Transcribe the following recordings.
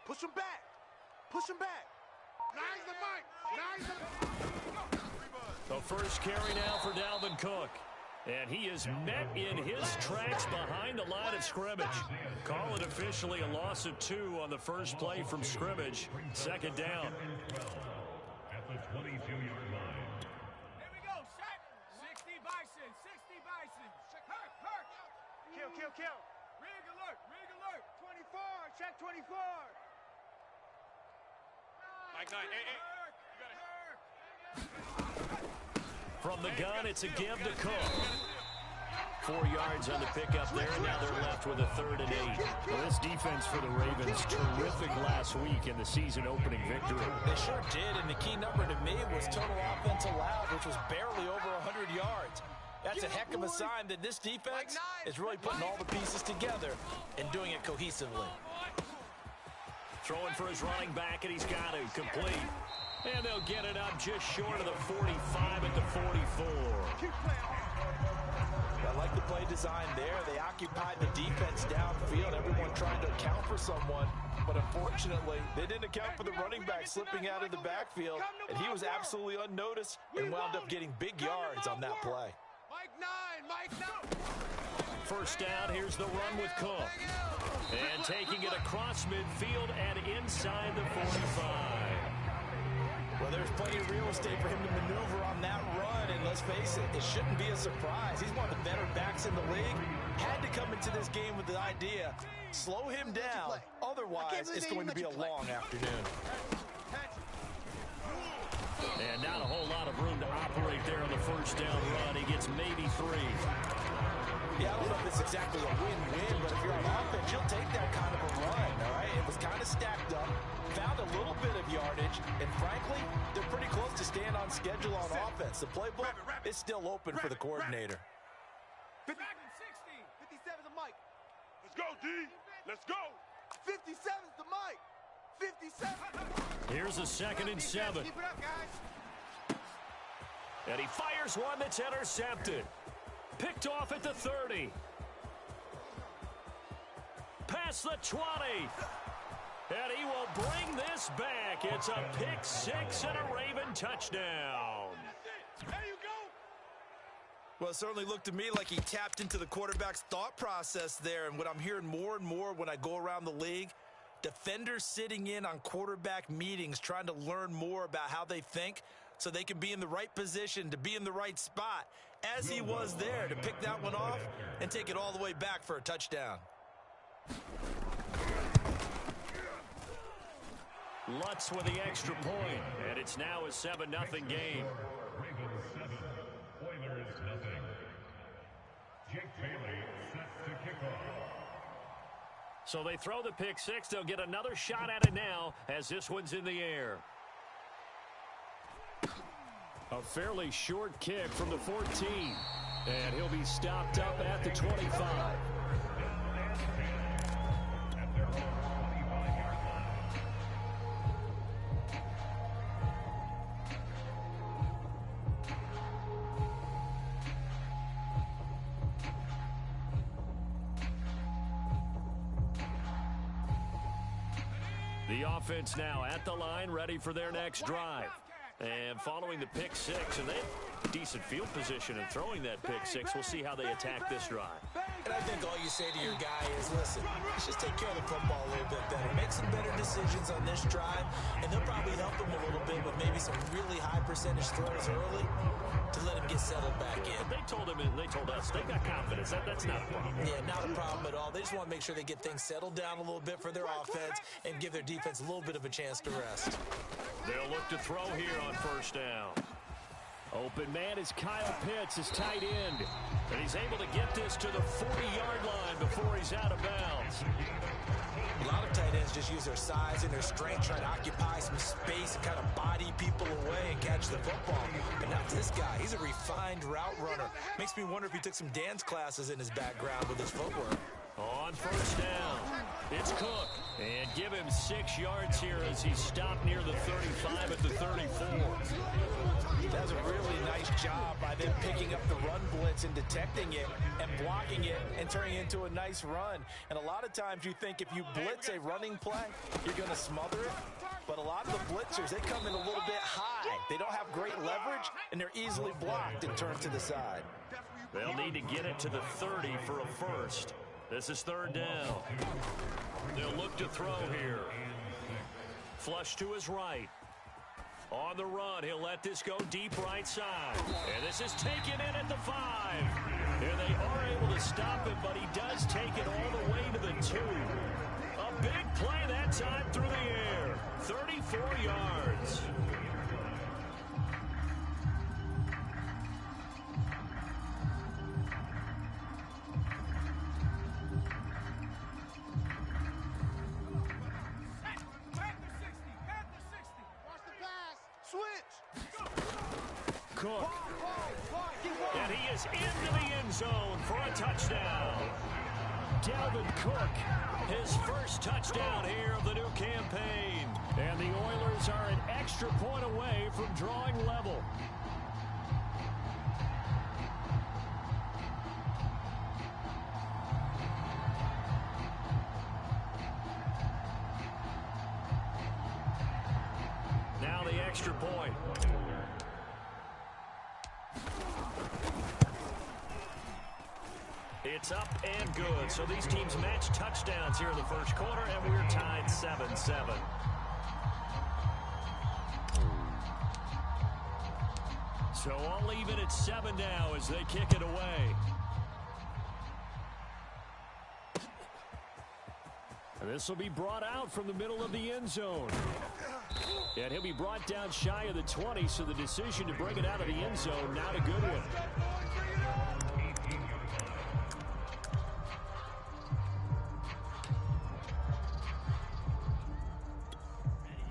Push him back. Push him back. Nice the Mike. Nice the... The first carry now for Dalvin Cook. And he is met in his tracks behind the line of scrimmage. Call it officially a loss of 2 on the first play from scrimmage. Second down. At the 22-yard line. Here we go, set. 60 Bison, 60 Bison. Hurt. Kill. Rig alert. 24, check 24. Mike 9, hey. From the gun, it's a give to Cook. 4 yards on the pickup there, and now they're left with a 3rd and 8. Well, this defense for the Ravens, terrific last week in the season-opening victory. They sure did, and the key number to me was total offense allowed, which was barely over 100 yards. That's a heck of a sign that this defense is really putting all the pieces together and doing it cohesively. Throwing for his running back, and he's got it complete. And they'll get it up just short of the 45 at the 44. I like the play design there. They occupied the defense downfield, everyone trying to account for someone. But unfortunately, they didn't account for the running back slipping out of the backfield, and he was absolutely unnoticed and wound up getting big yards on that play. Mike 9. First down, here's the run with Cook. And taking it across midfield and inside the 45. Well, there's plenty of real estate for him to maneuver on that run, and let's face it, it shouldn't be a surprise. He's one of the better backs in the league. Had to come into this game with the idea, slow him down, otherwise it's going to be a long afternoon. And not a whole lot of room to operate there on the first down run. He gets maybe 3. Yeah, I don't know if it's exactly a win-win, but if you're on offense, you'll take that kind of a run, all right? It was kind of stacked up, found a little bit of yardage, and frankly, they're pretty close to staying on schedule on offense. The playbook is still open for the coordinator. 57 to Mike. Let's go, D. Let's go. 57's to Mike. 57. Here's a 2nd and 7. Keep it up, guys. And he fires one that's intercepted. Picked off at the 30. Past the 20. And he will bring this back. It's a pick 6 and a Raven touchdown. There you go. Well, it certainly looked to me like he tapped into the quarterback's thought process there. And what I'm hearing more and more when I go around the league, defenders sitting in on quarterback meetings trying to learn more about how they think so they can be in the right position to be in the right spot, as he was there to pick that one off and take it all the way back for a touchdown. Lutz with the extra point, and it's now a 7-0 game. Ravens 7, Oilers nothing. Jake Bailey set to kick off. So they throw the pick 6. They'll get another shot at it now as this one's in the air. A fairly short kick from the 14. And he'll be stopped up at the 25. The offense now at the line, ready for their next drive. And following the pick 6, and they have decent field position in throwing that pick 6. We'll see how they attack this drive. And I think all you say to your guy is, listen, let's just take care of the football a little bit better. Make some better decisions on this drive, and they'll probably help him a little bit with maybe some really high percentage throws early to let him get settled back in. They told him, and they told us, they got confidence. That's not a problem. Yeah, not a problem at all. They just want to make sure they get things settled down a little bit for their offense and give their defense a little bit of a chance to rest. They'll look to throw here on first down. Open man is Kyle Pitts, his tight end. And he's able to get this to the 40-yard line before he's out of bounds. A lot of tight ends just use their size and their strength, try to occupy some space and kind of body people away and catch the football. But not this guy. He's a refined route runner. Makes me wonder if he took some dance classes in his background with his footwork. On first down, it's Cook. And give him 6 6 yards here as he stopped near the 35 at the 34. That's a really nice job by them picking up the run blitz and detecting it and blocking it and turning it into a nice run. And a lot of times you think if you blitz a running play, you're going to smother it. But a lot of the blitzers, they come in a little bit high. They don't have great leverage, and they're easily blocked and turned to the side. They'll need to get it to the 30 for a first. This is 3rd down. They'll look to throw here. Flush to his right. On the run, he'll let this go deep right side. And this is taken in at the 5. And they are able to stop him, but he does take it all the way to the 2. A big play that time through the air. 34 yards. Cook. And he is into the end zone for a touchdown. Dalvin Cook, his first touchdown here of the new campaign. And the Oilers are an extra point away from drawing level. Now the extra point. It's up and good. So these teams match touchdowns here in the first quarter, and we're tied 7-7. So all even at 7 now as they kick it away. And this will be brought out from the middle of the end zone. And he'll be brought down shy of the 20, so the decision to bring it out of the end zone, not a good one.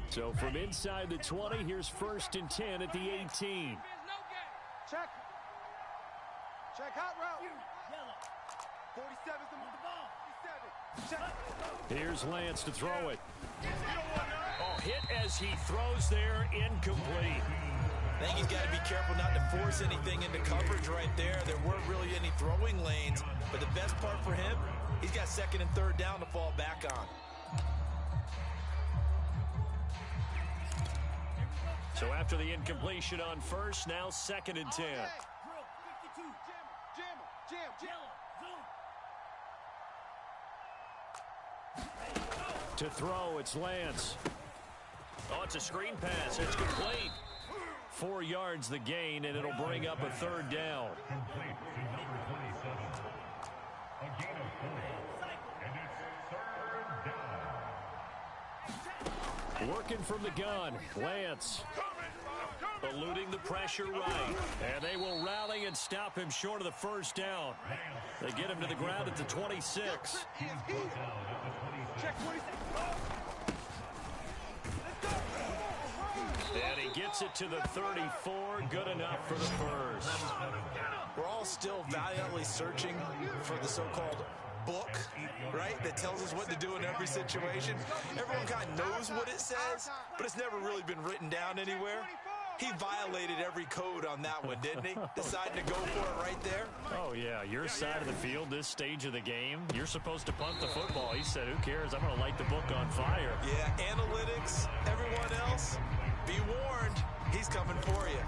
So from inside the 20, here's 1st and 10 at the 18. Check. Check hot route. 47's the ball. 47. Check. Here's Lance to throw it. Oh, hit as he throws there, incomplete. I think he's got to be careful not to force anything into coverage right there. There weren't really any throwing lanes, but the best part for him, he's got 2nd and 3rd down to fall back on. So after the incompletion on 1st, now 2nd and 10. To throw, it's Lance. Oh, it's a screen pass. It's complete. 4 yards the gain, and it'll bring up a 3rd down. Complete to number 27. A gain of 4. And it's 3rd down. Working from the gun, Lance. Eluding the pressure right. And they will rally and stop him short of the 1st down. They get him to the ground at the 26. And he gets it to the 34. Good enough for the 1st. We're all still valiantly searching for the so-called book, right, that tells us what to do in every situation. Everyone kind of knows what it says, but it's never really been written down anywhere. He violated every code on that one, didn't he? Deciding to go for it right there. Oh, yeah. Your side of the field, this stage of the game, you're supposed to punt the football. He said, who cares? I'm going to light the book on fire. Yeah, analytics, everyone else, be warned, he's coming for you.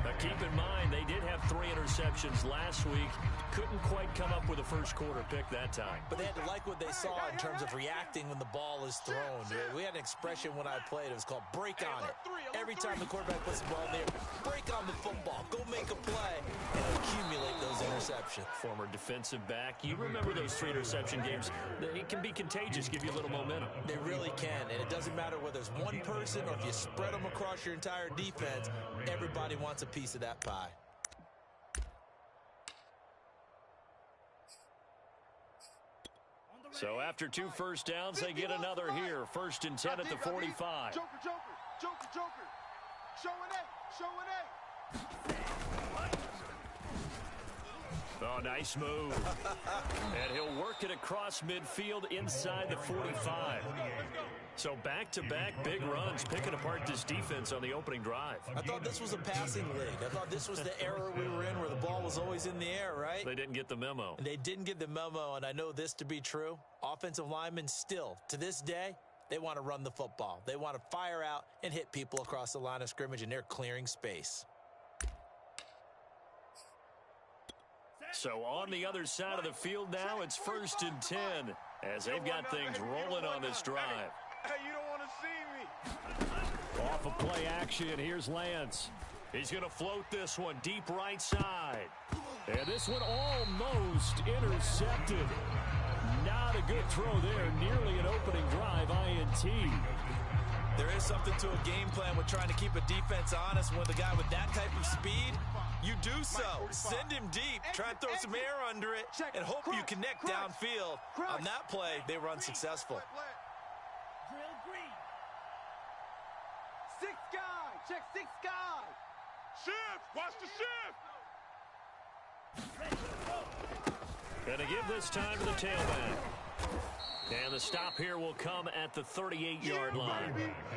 Now, keep in mind, they did have 3 interceptions last week. Couldn't quite come up with a first quarter pick that time. But they had to like what they saw in terms of reacting when the ball is thrown. We had an expression when I played. It was called break on it. Every time the quarterback puts the ball in there, break on the football. Go make a play and accumulate those interceptions. Former defensive back. You remember those 3 interception games. It can be contagious, give you a little momentum. They really can, and it doesn't matter whether it's one person or if you spread them across your entire defense. Everybody wants a piece of that pie. So after 2 first downs, they get another here. 1st and 10 at the 45. Joker. Showing eight. Oh, nice move. And he'll work it across midfield inside the 45. So back-to-back big runs, picking apart this defense on the opening drive. I thought this was a passing league. I thought this was the era we were in where the ball was always in the air, right? They didn't get the memo. And they didn't get the memo, and I know this to be true. Offensive linemen still, to this day, they want to run the football. They want to fire out and hit people across the line of scrimmage, and they're clearing space. So on the other side of the field now, it's 1st and 10 as they've got things rolling on this drive. Hey, you don't want to see me. Off of play action, here's Lance. He's going to float this one deep right side. And this one almost intercepted. Not a good throw there. Nearly an opening drive INT. There is something to a game plan with trying to keep a defense honest. With a guy with that type of speed, you do so. Send him deep. Try and throw some air under it and hope you connect downfield. On that play, they were unsuccessful. Drill green. 6 guy. Check 6 guy. Shift. Watch the shift. Going to give this time to the tailback. And the stop here will come at the 38-yard line.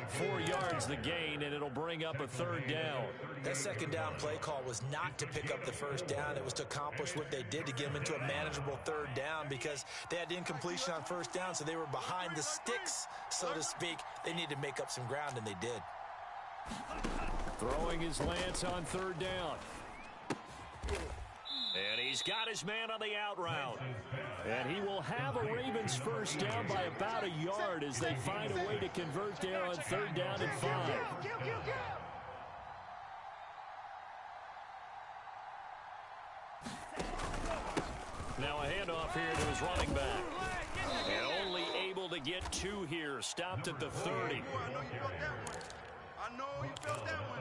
4 yards the gain, and it'll bring up a 3rd down. That 2nd down play call was not to pick up the 1st down. It was to accomplish what they did to get them into a manageable 3rd down because they had incompletion on 1st down, so they were behind the sticks, so to speak. They needed to make up some ground, and they did. Throwing his Lance on 3rd down. And he's got his man on the out route. And he will have a Ravens 1st down by about a yard as they find a way to convert there on 3rd down and 5. Now a handoff here to his running back. And only able to get 2 here. Stopped at the 30. I know you felt that one.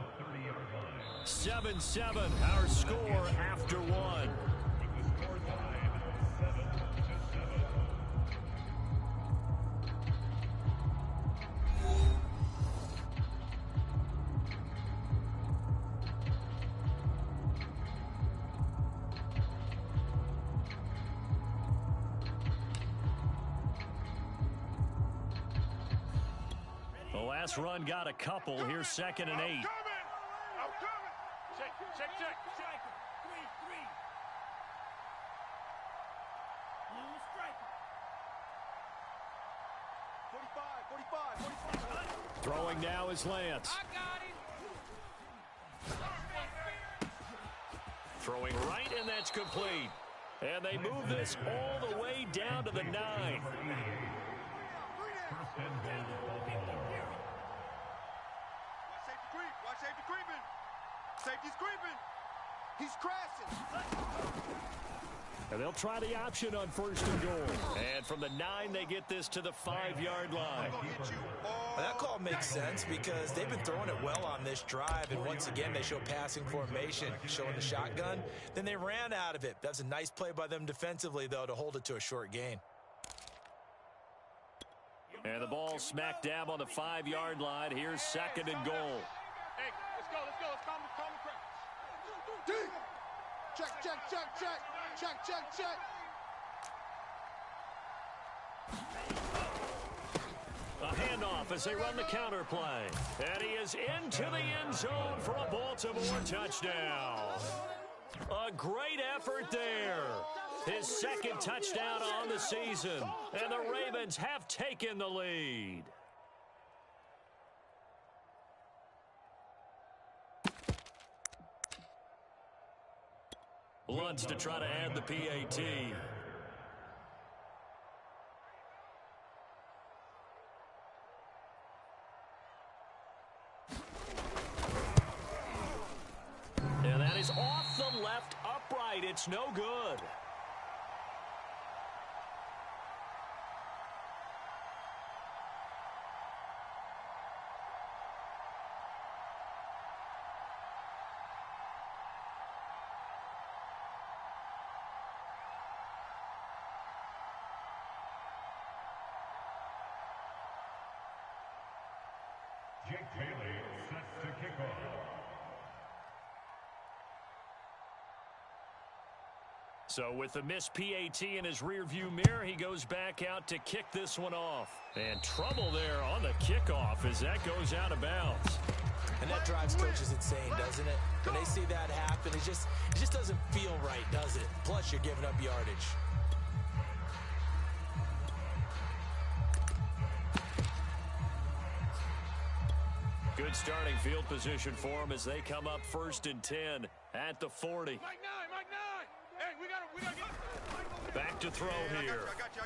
7-7, our score after 1. The last run got a couple. Here's 2nd and 8. I'm coming. Check. Striker. 3-3. Blue striker. 45. Throwing now is Lance. I got him. Throwing right, and that's complete. And they move this all the way down to the 9. Watch safety creeping. Safety's creeping. He's crashing. And they'll try the option on 1st and goal. And from the 9, they get this to the 5-yard line. Well, that call makes sense because they've been throwing it well on this drive, and once again they show passing formation, showing the shotgun. Then they ran out of it. That's a nice play by them defensively, though, to hold it to a short gain. And the ball smack dab on the 5-yard line. Here's 2nd and goal. Hey, let's go. Let's calm the crowd. Deep. Check. A handoff as they run the counter play. And he is into the end zone for a Baltimore touchdown. A great effort there. His 2nd touchdown on the season. And the Ravens have taken the lead. Lutz to try to add the PAT. And that is off the left upright. It's no good. Jake Bailey set to kick off. So with the missed PAT in his rearview mirror, he goes back out to kick this one off. And trouble there on the kickoff as that goes out of bounds. And that drives coaches insane, doesn't it? When they see that happen, it just doesn't feel right, does it? Plus, you're giving up yardage. Good starting field position for them as they come up 1st and 10 at the 40. Mike 9. Hey, we gotta get Back to throw here. I got you.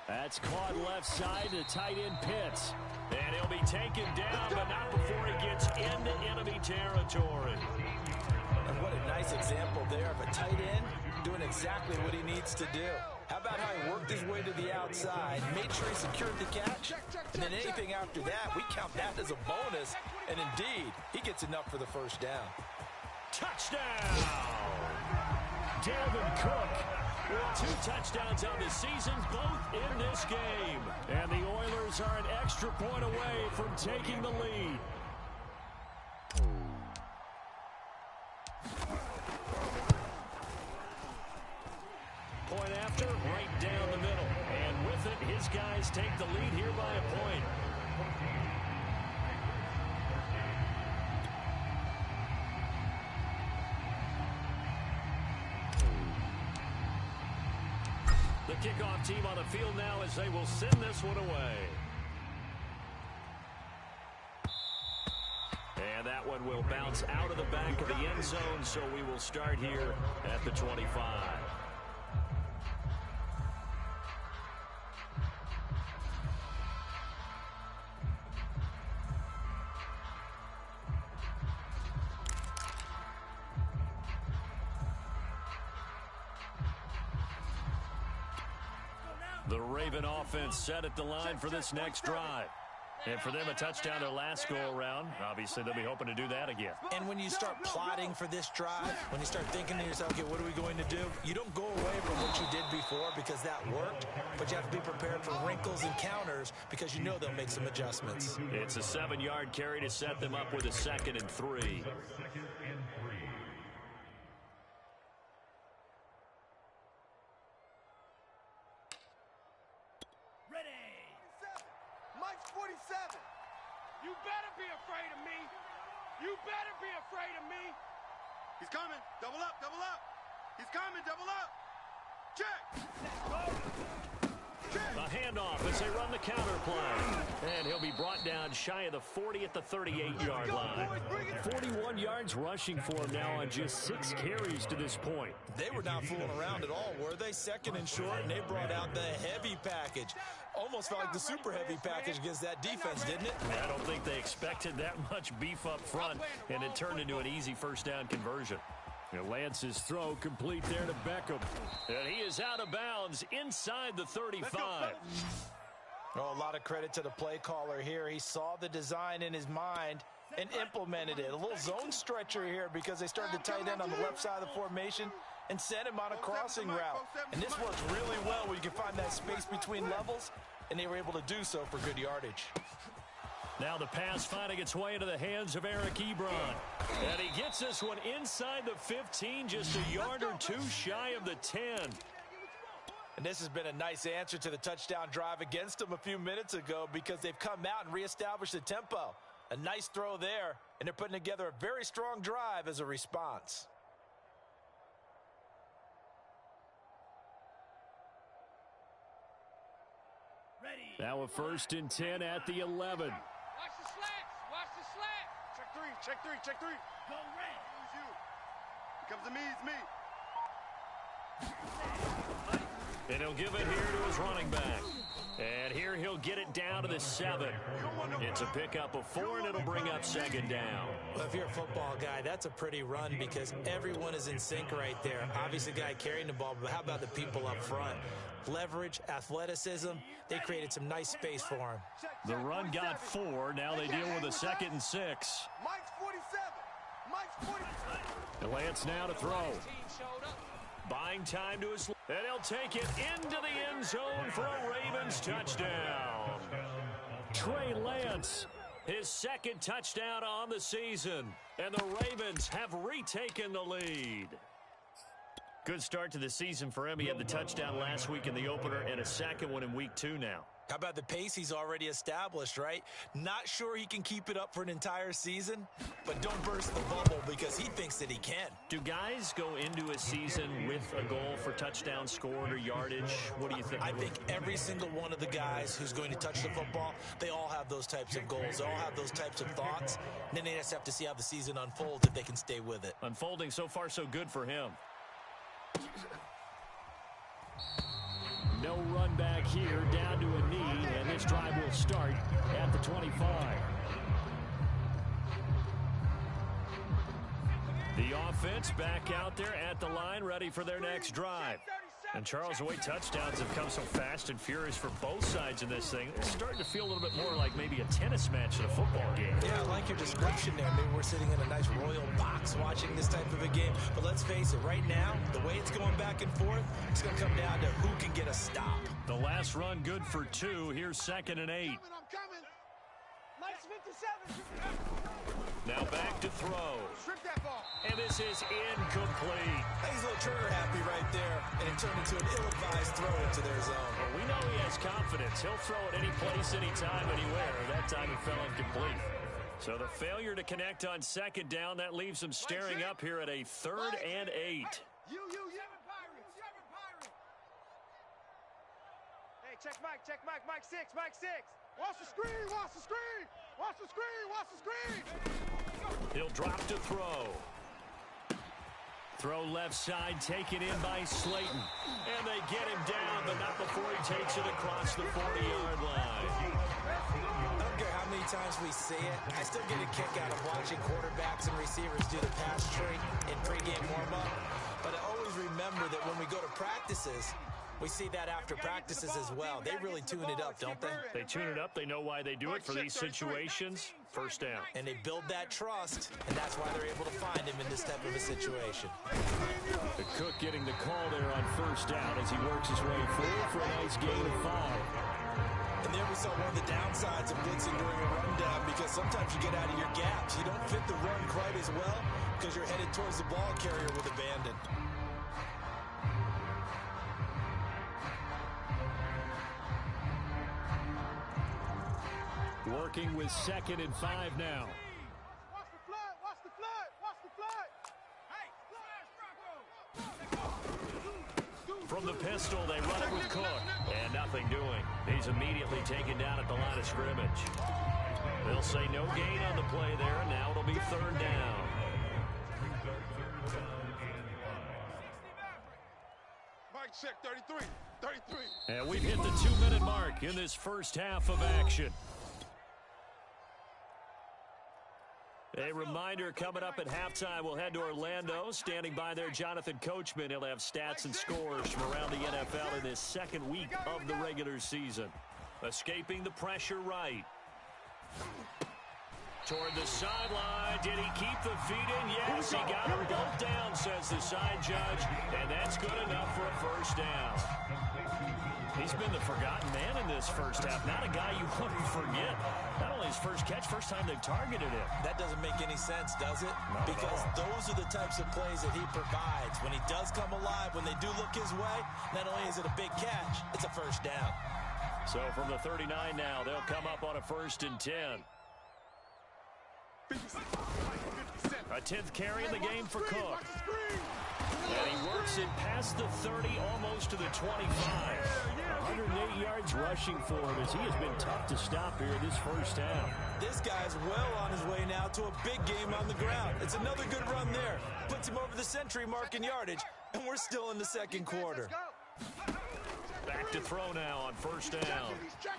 That's caught left side to tight end Pitts. And he'll be taken down, but not before he gets into enemy territory. And what a nice example there of a tight end doing exactly what he needs to do. How about how he worked his way to the outside, made sure he secured the catch, and then anything after that, we count that as a bonus. And indeed, he gets enough for the first down. Touchdown! Dalvin Cook with 2 touchdowns on the season, both in this game. And the Oilers are an extra point away from taking the lead. Point after, right down the middle. And with it, his guys take the lead here by a point. The kickoff team on the field now as they will send this one away. And that one will bounce out of the back of the end zone, so we will start here at the 25. The Raven offense set at the line for this next drive. And for them, a touchdown their last go-around. Obviously, they'll be hoping to do that again. And when you start plotting for this drive, when you start thinking to yourself, okay, what are we going to do? You don't go away from what you did before because that worked, but you have to be prepared for wrinkles and counters because you know they'll make some adjustments. It's a 7-yard carry to set them up with a 2nd and 3. Mike's 47. You better be afraid of me. You better be afraid of me. He's coming. Double up. He's coming. Double up. Check. A handoff as they run the counter play. And he'll be brought down shy of the 40 at the 38-yard line. 41 yards rushing for him now on just 6 carries to this point. They were not fooling around at all, were they? 2nd and short, and they brought out the heavy package. Almost felt like the super heavy package against that defense, didn't it? I don't think they expected that much beef up front, and it turned into an easy 1st down conversion. And Lance's throw complete there to Beckham. And he is out of bounds inside the 35. Oh, a lot of credit to the play caller here. He saw the design in his mind and implemented it. A little zone stretcher here because they started the tight end on the left side of the formation and sent him on a crossing route. And this works really well where you can find that space between levels, and they were able to do so for good yardage. Now the pass finding its way into the hands of Eric Ebron. And he gets this one inside the 15, just a yard or 2 shy of the 10. And this has been a nice answer to the touchdown drive against them a few minutes ago because they've come out and reestablished the tempo. A nice throw there, and they're putting together a very strong drive as a response. Now a 1st and 10 at the 11. Watch the slats. Watch the slats. Check 3. Go red. Who's you? It comes to me. It's me. And he'll give it here to his running back. And here he'll get it down to the 7. It's a pickup of 4, and it'll bring up 2nd down. Well, if you're a football guy, that's a pretty run because everyone is in sync right there. Obviously, the guy carrying the ball, but how about the people up front? Leverage, athleticism, they created some nice space for him. The run got 4. Now they deal with a 2nd and 6. Mike's 47. Mike's 47. And Lance now to throw. Buying time to his... And he'll take it into the end zone for a Ravens touchdown. Trey Lance. His 2nd touchdown on the season. And the Ravens have retaken the lead. Good start to the season for him. He had the touchdown last week in the opener and a second one in week 2 now. How about the pace he's already established, right? Not sure he can keep it up for an entire season, but don't burst the bubble because he thinks that he can. Do guys go into a season with a goal for touchdown scored or yardage? What do you think? I think every single one of the guys who's going to touch the football, they all have those types of goals. They all have those types of thoughts. And then they just have to see how the season unfolds if they can stay with it. Unfolding so far so good for him. No run back here, down to a knee, and this drive will start at the 25. The offense back out there at the line, ready for their next drive. And Charles, the way touchdowns have come so fast and furious for both sides in this thing, it's starting to feel a little bit more like maybe a tennis match in a football game. Yeah, I like your description there. Maybe we're sitting in a nice royal box watching this type of a game. But let's face it, right now, the way it's going back and forth, it's going to come down to who can get a stop. The last run good for 2. Here's 2nd and 8. I'm coming. Mike's 57. Now back to throw. Strip that ball. And this is incomplete. He's a little Turner happy right there, and it turned into an ill-advised throw into their zone. Well, we know he has confidence. He'll throw it any place, anytime, anywhere. That time it fell incomplete. So the failure to connect on 2nd down, that leaves him staring up here at a 3rd and 8. You. 7 Pirates. Hey, check Mike. Mike 6. Watch the screen. Watch the screen. He'll drop to throw. Throw left side, taken in by Slayton. And they get him down, but not before he takes it across the 40-yard line. I don't care how many times we see it. I still get a kick out of watching quarterbacks and receivers do the pass tree in pregame warm-up. But I always remember that when we go to practices, we see that after practices as well. They really tune it up, don't they? They tune it up. They know why they do it for these situations. First down. And they build that trust, and that's why they're able to find him in this type of a situation. The Cook getting the call there on 1st down as he works his way forward for a nice gain of 5. And there we saw one of the downsides of blitzing during a rundown, because sometimes you get out of your gaps. You don't fit the run quite as well because you're headed towards the ball carrier with abandon. Working with 2nd and 5 now. Watch the flood. Hey, From the pistol, they run it with Cook. And nothing doing. He's immediately taken down at the line of scrimmage. They'll say no gain on the play there, and now it'll be 3rd down. Mike check 33. And we've hit the 2-minute mark in this first half of action. A reminder, coming up at halftime, we'll head to Orlando. Standing by there, Jonathan Coachman. He'll have stats and scores from around the NFL in this 2nd week of the regular season. Escaping the pressure right. Toward the sideline. Did he keep the feet in? Yes, he got them both down, says the side judge. And that's good enough for a 1st down. He's been the forgotten man in this first half. Not a guy you want to forget. Not only his first catch, first time they've targeted him. That doesn't make any sense, does it? Because those are the types of plays that he provides. When he does come alive, when they do look his way, not only is it a big catch, it's a 1st down. So from the 39 now, they'll come up on a 1st and 10. A 10th carry in the game for Cook. And he works it past the 30, almost to the 25. 108 yards rushing for him as he has been tough to stop here this first half. This guy's well on his way now to a big game on the ground. It's another good run there. Puts him over the century mark in yardage, and we're still in the 2nd quarter. Back to throw now on 1st down.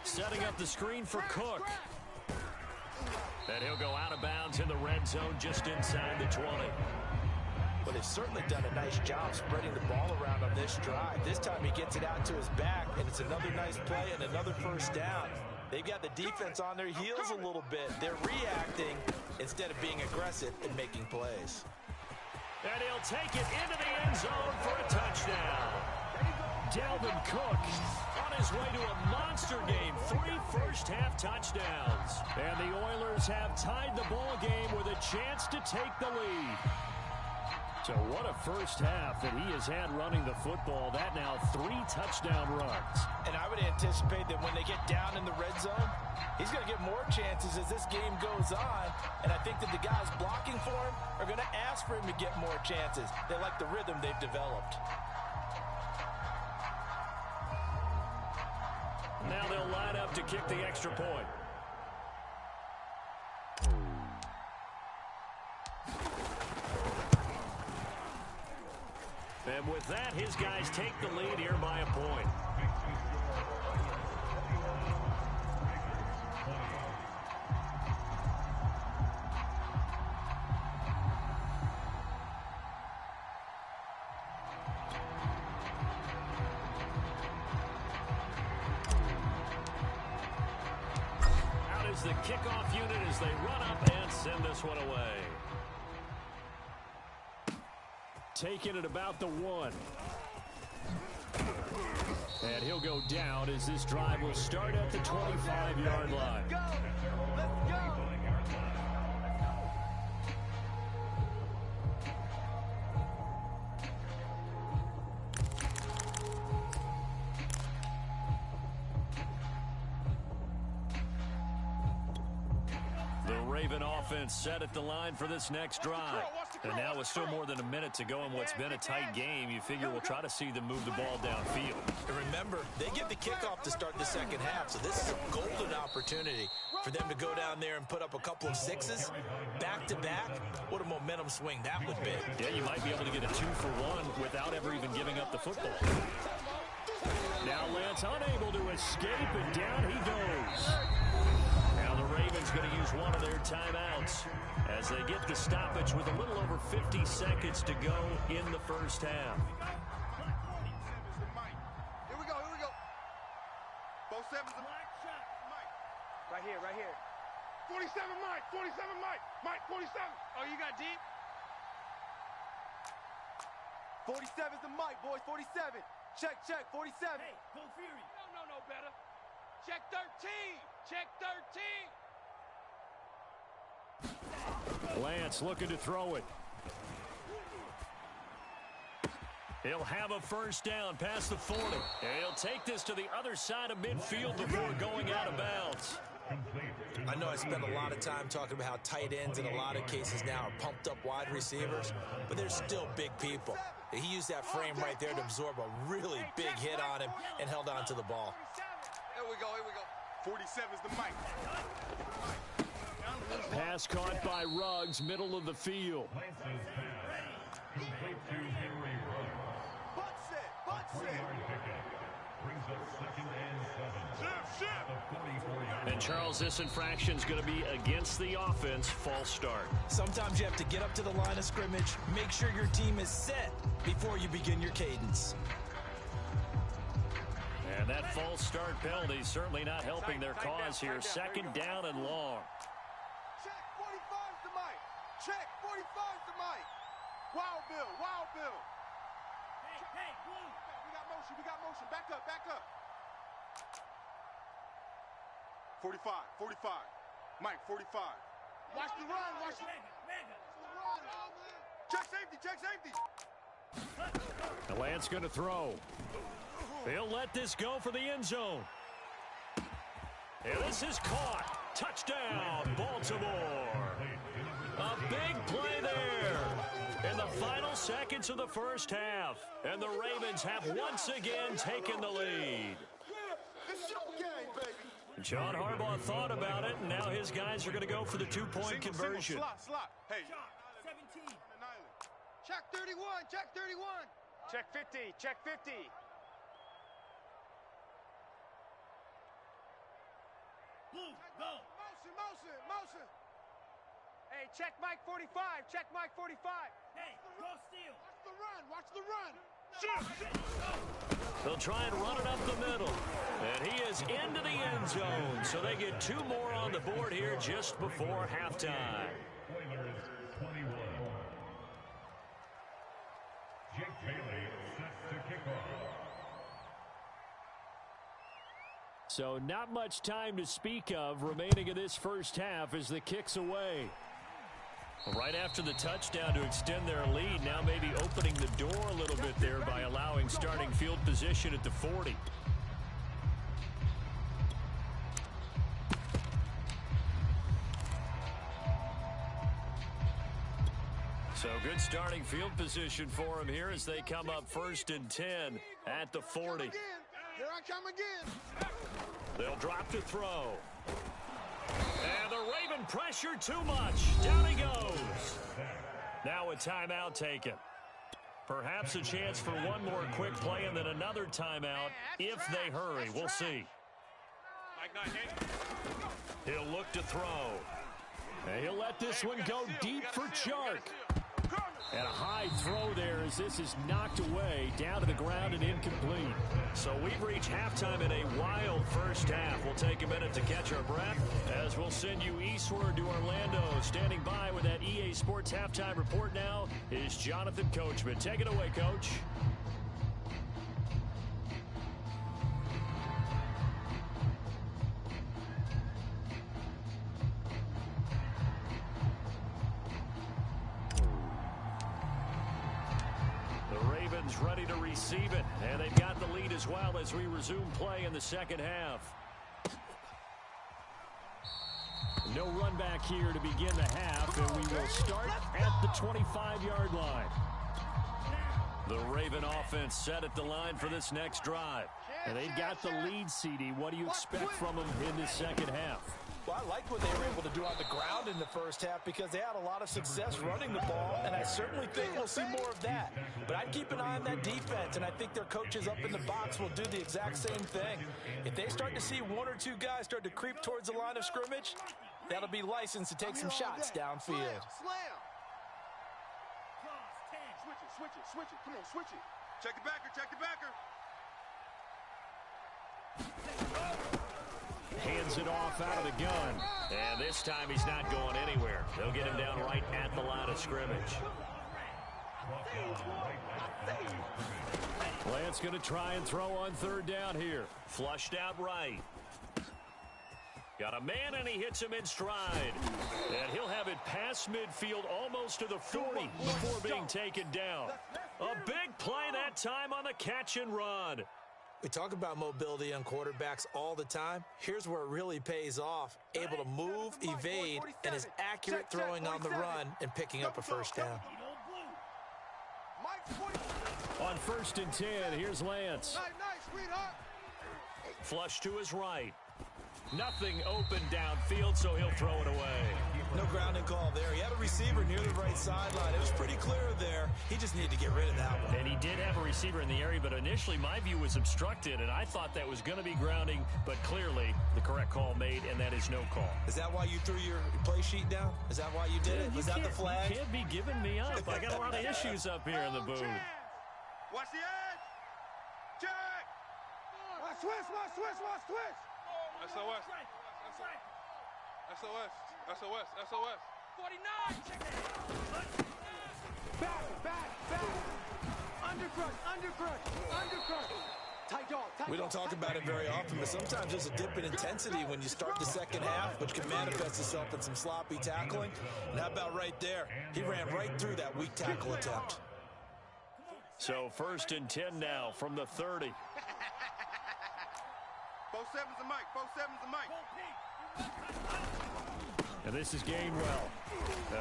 Setting up the screen for Cook. And he'll go out of bounds in the red zone just inside the 20. But they've certainly done a nice job spreading the ball around on this drive. This time he gets it out to his back, and it's another nice play and another 1st down. They've got the defense on their heels a little bit. They're reacting instead of being aggressive and making plays. And he'll take it into the end zone for a touchdown. Dalvin Cook on his way to a monster game. 3 first-half touchdowns. And the Oilers have tied the ball game with a chance to take the lead. So what a first half that he has had running the football. That now 3 touchdown runs. And I would anticipate that when they get down in the red zone, he's going to get more chances as this game goes on. And I think that the guys blocking for him are going to ask for him to get more chances. They like the rhythm they've developed. Now they'll line up to kick the extra point. And with that, his guys take the lead here by a point. Out is the kickoff unit as they run up and send this one away. Taking it about the 1. And he'll go down as this drive will start at the 25-yard line. Let's go. The Raven offense set at the line for this next drive. And now with still more than a minute to go in what's been a tight game, you figure we'll try to see them move the ball downfield. And remember, they get the kickoff to start the second half, so this is a golden opportunity for them to go down there and put up a couple of 6s back-to-back. What a momentum swing that would be. Yeah, you might be able to get a 2-for-1 without ever even giving up the football. Now Lance unable to escape, and down he goes. Now the Ravens going to use one of their timeouts as they get the stoppage with a little over 50 seconds to go in the first half. Here we go. Both sevens. Mike. Right here. 47 Mike. 47 Mike. Mike, 47. Oh, you got deep? 47's the Mike, boys. 47. Check. 47. Hey, go Fury. No better. Check 13. Check 13. Lance looking to throw it. He'll have a first down past the 40. And he'll take this to the other side of midfield before going out of bounds. I know I spend a lot of time talking about how tight ends in a lot of cases now are pumped up wide receivers, but they're still big people. He used that frame right there to absorb a really big hit on him and held on to the ball. Here we go. 47's the Mike. Pass caught by Ruggs, middle of the field. Butt set. And Charles, this infraction's going to be against the offense. False start. Sometimes you have to get up to the line of scrimmage, make sure your team is set before you begin your cadence. And that false start penalty certainly not helping their cause here. Second down and long. Check 45's the Mike. Check 45's the Mike. Wild Bill. Hey, Blue. We got motion. Back up. 45. Mike, 45. Watch the run. Check safety. The Lance going to throw. They'll let this go for the end zone. And this is caught. Touchdown, Baltimore. A big play there in the final seconds of the first half. And the Ravens have once again taken the lead. It's your game, baby. John Harbaugh thought about it, and now his guys are going to go for the two-point conversion. Slot. Hey. 17. Check 31. Check 50. Blue, go. Motion. Hey, check Mike 45. Hey, go steal. Watch the run. They'll try and run it up the middle. And he is into the end zone. So they get 2 more on the board here just before halftime. Oilers 21. Jake Bailey set to kick off. So not much time to speak of remaining in this first half as the kick's away. Right after the touchdown to extend their lead, now maybe opening the door a little bit there by allowing starting field position at the 40. So good starting field position for him here as they come up 1st and 10 at the 40. Here I come again. They'll drop to throw. And the Raven pressure too much. Down he goes. Now a timeout taken. Perhaps a chance for one more quick play and then another timeout if they hurry. We'll see. He'll look to throw. And he'll let this one go deep for Chark. And a high throw there as this is knocked away, down to the ground and incomplete. So we've reached halftime in a wild first half. We'll take a minute to catch our breath as we'll send you eastward to Orlando. Standing by with that EA Sports halftime report now is Jonathan Coachman. Take it away, Coach. Ready to receive it, and they've got the lead as well as we resume play in the second half. No run back here to begin the half, and we will start at the 25-yard line. The Raven offense set at the line for this next drive. And they've got the lead, CD. What do you expect from them in this second half? Well, I like what they were able to do on the ground in the first half because they had a lot of success running the ball, and I certainly think we'll see more of that. But I'd keep an eye on that defense, and I think their coaches up in the box will do the exact same thing. If they start to see one or two guys start to creep towards the line of scrimmage, that'll be licensed to take some shots downfield. Slam. Switch it. Come on, switch it. Check the backer. Hands it off out of the gun. And this time he's not going anywhere. They'll get him down right at the line of scrimmage. Lance going to try and throw on third down here. Flushed out right. Got a man, and he hits him in stride. And he'll have it past midfield almost to the 40 before being taken down. A big play that time on the catch and run. We talk about mobility on quarterbacks all the time. Here's where it really pays off. Able to move, evade, and is accurate throwing on the run and picking up a first down. On 1st and 10, here's Lance. Flush to his right. Nothing open downfield, so he'll throw it away. No grounding call there. He had a receiver near the right sideline. It was pretty clear there. He just needed to get rid of that one. And he did have a receiver in the area, but initially my view was obstructed, and I thought that was going to be grounding, but clearly the correct call made, and that is no call. Is that why you threw your play sheet down? Is that why you did it? Was that the flag? You can't be giving me up. I got a lot of issues up here in the booth. Watch the edge. Check. Watch switch. SOS. 49. Check it. Back. Undercrush. Tight dog. We don't talk about it very often, but sometimes there's a dip in intensity when you start the second half, which can manifest itself in some sloppy tackling. And how about right there? He ran right through that weak tackle attempt. So 1st and 10 now from the 30. 4-7's the mic. And this is Gainwell.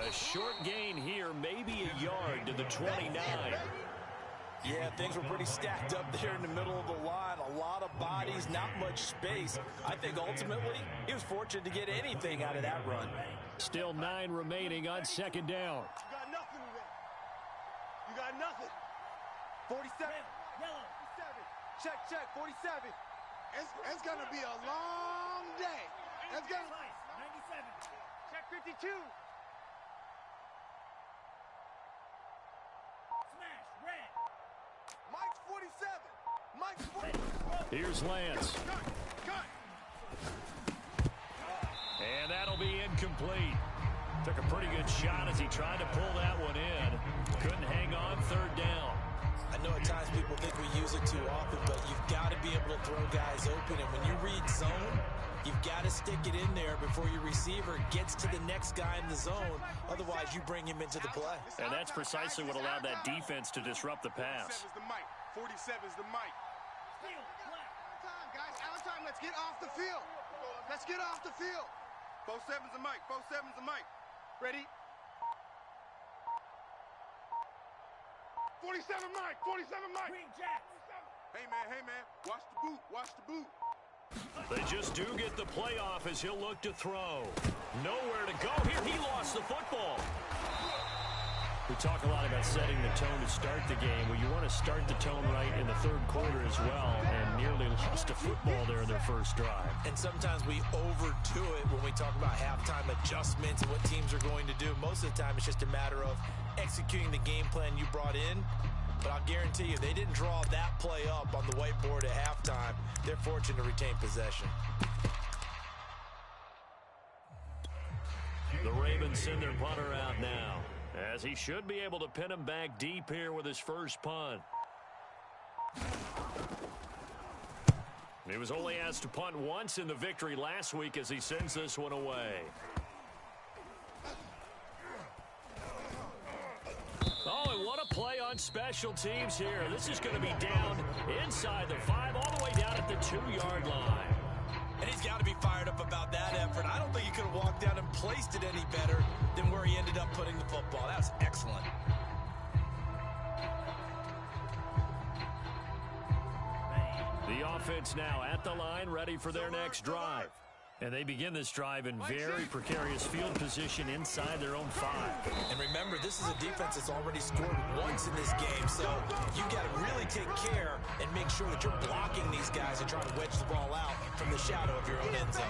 A short gain here, maybe a yard to the 29. Yeah, things were pretty stacked up there in the middle of the line. A lot of bodies, not much space. I think ultimately he was fortunate to get anything out of that run. Still 9 remaining on 2nd down. You got nothing. 47. Yellow. 47. Check. 47. It's going to be a long day. It's going to... 97. Check 52. Smash. Red. Mike's 47. Here's Lance. Cut. And that'll be incomplete. Took a pretty good shot as he tried to pull that one in. Couldn't hang on 3rd down. I know at times people think we use it too often, but you've got to be able to throw guys open. And when you read zone, you've got to stick it in there before your receiver gets to the next guy in the zone. Otherwise, you bring him into the play. And that's precisely what allowed that defense to disrupt the pass. 47's the mic. Guys, out of time. Let's get off the field. Let's get off the field. 47's the mic. 47's the mic. Ready? 47 mic. 47 mic. Green Jack. Hey, man. Watch the boot. Watch the boot. They just do get the playoff as he'll look to throw. Nowhere to go here. He lost the football. We talk a lot about setting the tone to start the game. Well, you want to start the tone right in the third quarter as well, and nearly lost a football there in their first drive. And sometimes we overdo it when we talk about halftime adjustments and what teams are going to do. Most of the time, it's just a matter of executing the game plan you brought in. But I'll guarantee you, they didn't draw that play up on the whiteboard at halftime. They're fortunate to retain possession. The Ravens send their punter out now, as he should be able to pin him back deep here with his first punt. He was only asked to punt once in the victory last week as he sends this one away. Oh, and what a play on special teams here. This is going to be down inside the 5, all the way down at the 2-yard line. And he's got to be fired up about that effort. I don't think he could have walked down and placed it any better than where he ended up putting the football. That was excellent. The offense now at the line, ready for their next drive. And they begin this drive in very precarious field position inside their own 5. And remember, this is a defense that's already scored once in this game, so you've got to really take care and make sure that you're blocking these guys and trying to wedge the ball out from the shadow of your own end zone.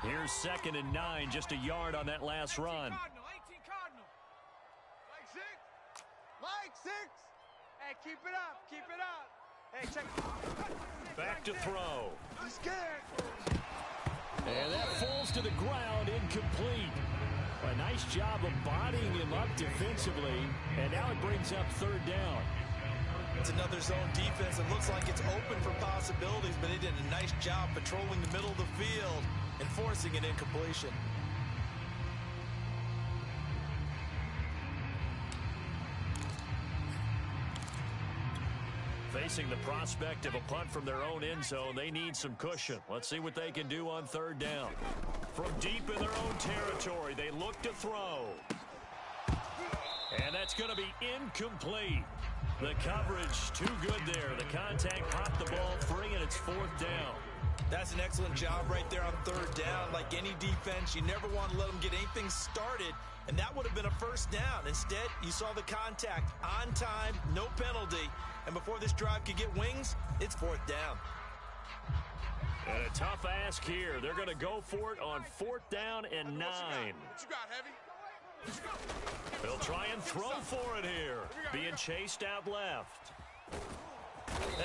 Here's 2nd and 9, just a yard on that last run. 18 Cardinal. Mike 6. Hey, keep it up. Keep it up. Hey, check. Back to throw. He's scared. And that falls to the ground, incomplete. A nice job of bodying him up defensively, and now it brings up 3rd down. It's another zone defense. It looks like it's open for possibilities, but they did a nice job patrolling the middle of the field and forcing an incompletion. Facing the prospect of a punt from their own end zone, they need some cushion. Let's see what they can do on 3rd down. From deep in their own territory, they look to throw. And that's going to be incomplete. The coverage too good there. The contact popped the ball free, and it's 4th down. That's an excellent job right there on 3rd down. Like any defense, you never want to let them get anything started, and that would have been a 1st down. Instead, you saw the contact on time, no penalty, and before this drive could get wings, it's 4th down. And a tough ask here. They're going to go for it on 4th down and 9. What you got, Heavy? They'll try and throw for it here. Being chased out left.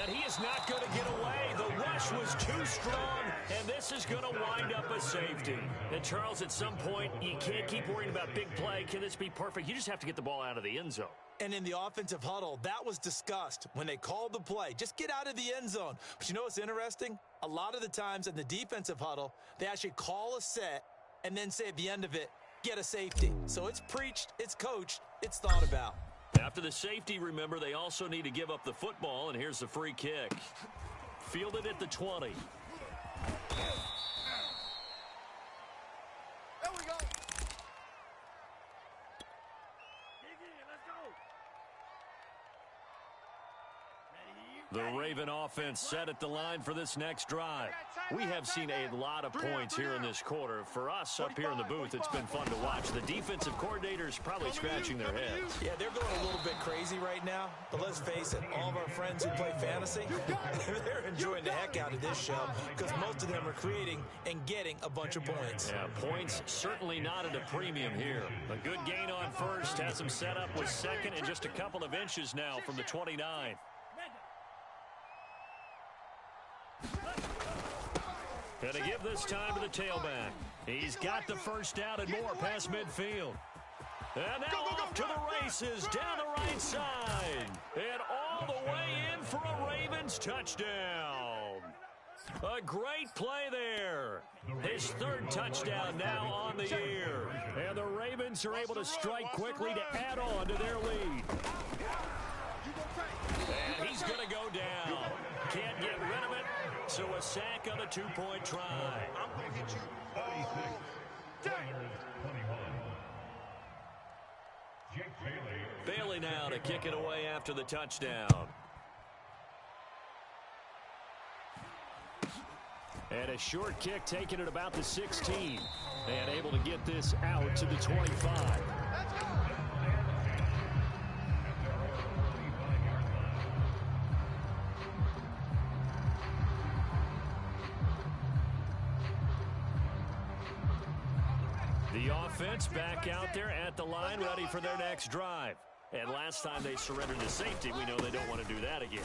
And he is not going to get away. The rush was too strong, and this is going to wind up a safety. And, Charles, at some point, you can't keep worrying about big play. Can this be perfect? You just have to get the ball out of the end zone. And in the offensive huddle, that was discussed when they called the play. Just get out of the end zone. But you know what's interesting? A lot of the times in the defensive huddle, they actually call a set and then say at the end of it, get a safety. So it's preached, it's coached, it's thought about. After the safety, remember, they also need to give up the football, and here's the free kick. Fielded at the 20. There we go. The Raven offense set at the line for this next drive. We have seen a lot of points here in this quarter. For us up here in the booth, it's been fun to watch. The defensive coordinators probably scratching their heads. Yeah, they're going a little bit crazy right now. But let's face it, all of our friends who play fantasy, they're enjoying the heck out of this show because most of them are creating and getting a bunch of points. Yeah, points certainly not at a premium here. A good gain on 1st has them set up with 2nd and just a couple of inches now from the 29. And to give this time to the tailback. He's got the first down and more past midfield. And now off to the races down the right side. And all the way in for a Ravens touchdown. A great play there. His third touchdown now on the year. And the Ravens are able to strike quickly to add on to their lead. And he's going to go down. Can't get rid of it. So a sack on a 2-point try. I'm going to hit you. 21. Jake Bailey now to kick it away after the touchdown. And a short kick taken at about the 16. And able to get this out to the 25. The offense back out there at the line, ready for their next drive. And last time they surrendered to safety, we know they don't want to do that again.